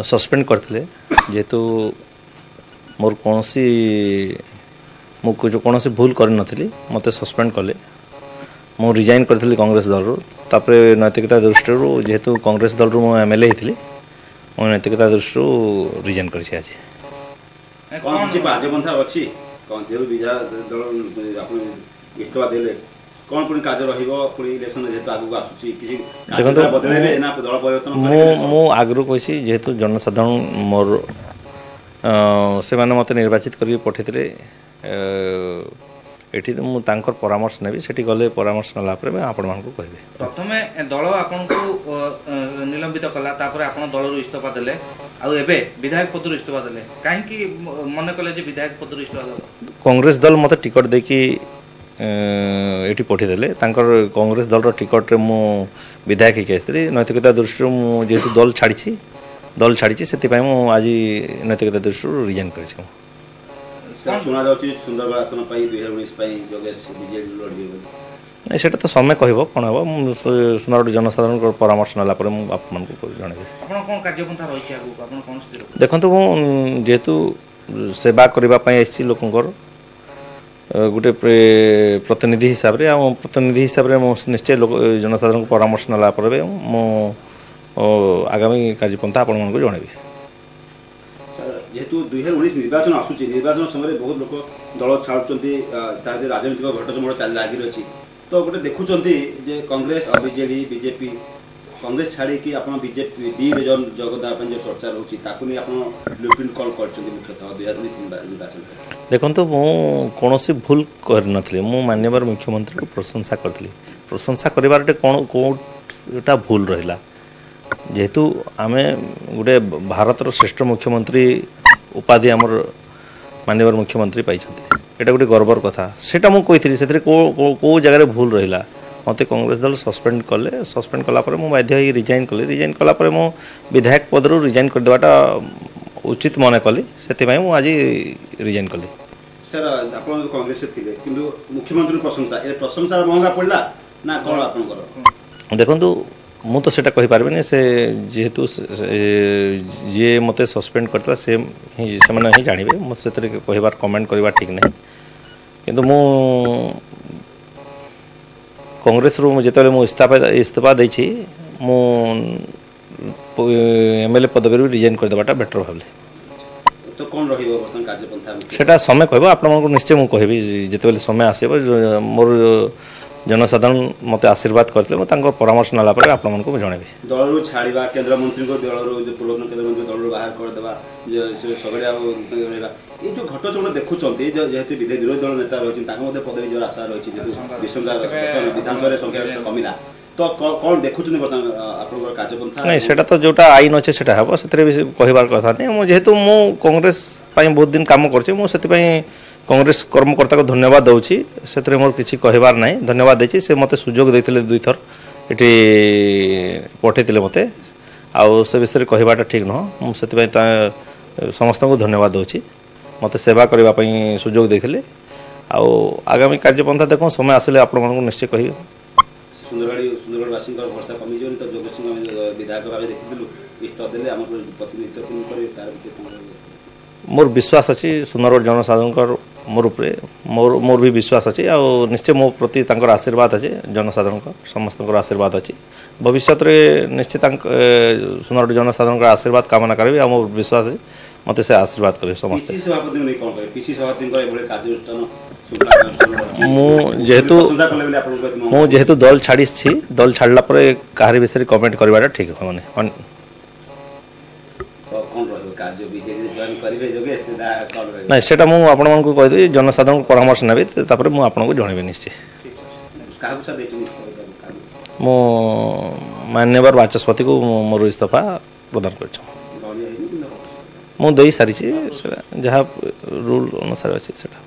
suspend करते जेहेतु मोर कौन मुझे कौन भूल कर मत सस्पेंड कले मु रिजाइन करी कांग्रेस दल तापर नैतिकता दृष्टि जेहेतु कांग्रेस दल रु एमएलए होती मो नैतिकता दृष्टि रिजाइन कर देखो आगु कही जेहेतु जनसाधारण मोर से माने मत निर्वाचित कर पठे एठी मु तांकर परामर्श नेबी सेठी गले परामर्श नला पर मैं आपण मानकु कहबे प्रथमे दल आपन को निलंबित कला तापर आपण दल रु इस्तीफा देले आ एबे विधायक पद रु इस्तीफा देले काहे कि मन कले जे विधायक पद रु इस्तीफा दल कांग्रेस दल मते टिकट देकी एठी पठी देले तांकर कांग्रेस दल रो टिकट रे मु विधायक के आस्त्री नैतिकता दृष्टि मु जेतु दल छाड़ी सेति पय मु आज नैतिकता दृष्टि रिजाइन करछि सुना जाउछि सुंदरगढ़ आसन पाई 2019 पाई योगेश बीजेडी लड़िए नहीं सेटा तो समय कहबो कोन हबो सुंदरगढ़ जनसाधारण को परामर्श नला पर मु आप मन को जणेबे आपण कोन कार्यपंथा रहिछि आगु आपण कोन स्थिर देखंतु मु जेतु सेवा करबा पय आछि लोकंकर गोटे प्रतिनिधि हिसाब रे मु निश्चय जनसाधारण को परामर्श नला पर मु आगामी कार्यपंथा आपण मन को जणेबे जेहेतु 2019 निर्वाचन आसुची निर्वाचन समय बहुत लोक दल छाड़ुचंती राजनीतिक घटचमड़ चल लगी रही तो गोटे देखुंट जे कांग्रेस और बीजेपी कांग्रेस छाड़ी कि आप बीजेपी डी रे जगदा जो चर्चा रोची ताकू नहीं आप ब्लूप्रिंट कॉल करछंती मुख्यतः 2019 निर्वाचन देखंतु मु कोनोसी भूल कर नथले मु माननीय मुख्यमंत्री को प्रशंसा करथली प्रशंसा करिवार कोटा भूल रहिला जेहेतु आमे गोटे भारतर श्रेष्ठ मुख्यमंत्री उपाधि आमर माननीय मुख्यमंत्री पाई एटा गोटे गर्वर कथा सेटा मु कही से को जगह भूल रहिला मते कांग्रेस दल सस्पेंड कला पर मु बाध्य होई रिजाइन कला पर मु विधायक पद रु रिजाइन कर देबाटा उचित मने कली सेति पय मु आज रिजाइन कली सर आपण कांग्रेस से थिले किंतु मुख्यमंत्री प्रशंसा महंगा पड़ला ना कोन आपण कर देखंतु मु तो सेटा कहि पारबेनी से जेहेतु जे मते सस्पेंड करता से माने ही जानिबे मो सेतरे कहिबार कमेंट करबा ठीक नहीं किंतु मु कांग्रेस रो जेतले मु इस्तीफा दैछि मु एमएलए पदवी रो रिजाइन कर देबाटा बेटर भाबले तो कोन रहिबो वर्तमान कार्यपंथा सेटा समय कहबो आपण मन को निश्चय मु कहबी जेतले समय आसेबो मोर जनसाधारण मत आशीर्वाद करते परामर्श नाला पर आप को जनइबी दल रु छाड़ीबा केंद्र मंत्री को दल रु पूर्वतन केंद्र मंत्री दल रु बाहर कर देबा जे सगड़िया रहबा ए जो घटचमड़ देखुचंती जेहेतु विरोधी दल नेता रहिछि ताके मध्ये पदवी जो आशा रहिछि जेतु विधानसभा रे संख्या कमिला तो कोन देखुचनी बर्तमान आपन कार्यपंथा नहीं सेटा तो जोटा आईन अछि सेटा हबो सेतरे भी कहिबार कथा नहीं मो जेहेतु मो कांग्रेस पय बहुत दिन काम करछि मो सेति पय कांग्रेस कर्मकर्ता को धन्यवाद दउछि सेतरे मोर किछि कहिबार नहीं धन्यवाद देछि से मते सुजोग दैथिले दुई थर एटी पठेतिले मते आ से विषय कहिबाटा ठीक न मु सेति पय समस्त को धन्यवाद दउछि मते सेवा करबा पय सुजोग दैथिले आ आगामी कार्यपंथा देखो समय आसिले आपण मन को निश्चय कहि सुंदरगढ़ वासी वर्षा कमी जो तो जोगेश सिंह विधायक भाव देखिलु इष्ट देले हम प्रतिनिधित्व करे तार मोर विश्वास अच्छी सुंदरगढ़ जनसाधारण मोर भी विश्वास अच्छी आ निश्चय मो प्रति तांकर आशीर्वाद अच्छे जनसाधारण समस्त आशीर्वाद अच्छी भविष्य में निश्चित सुंदरगढ़ जनसाधारण आशीर्वाद कामना करी आ मोर विश्वास है मत से आशीर्वाद करे समस्त मु जेहेतु दल छाड़ी दल छाड़ला कहार विषय कमेंट करवाटा ठीक है नहीं सेटा मु आपण मन को कहि दे जनसाधारण को परामर्श नेबे तापर मु आपण को जणेबे निश्चय मु मान्यवर वाचस्पति को मोर इस्तीफा प्रदान कर मु देई सारी जहाँ रूल अनुसार अच्छे सेटा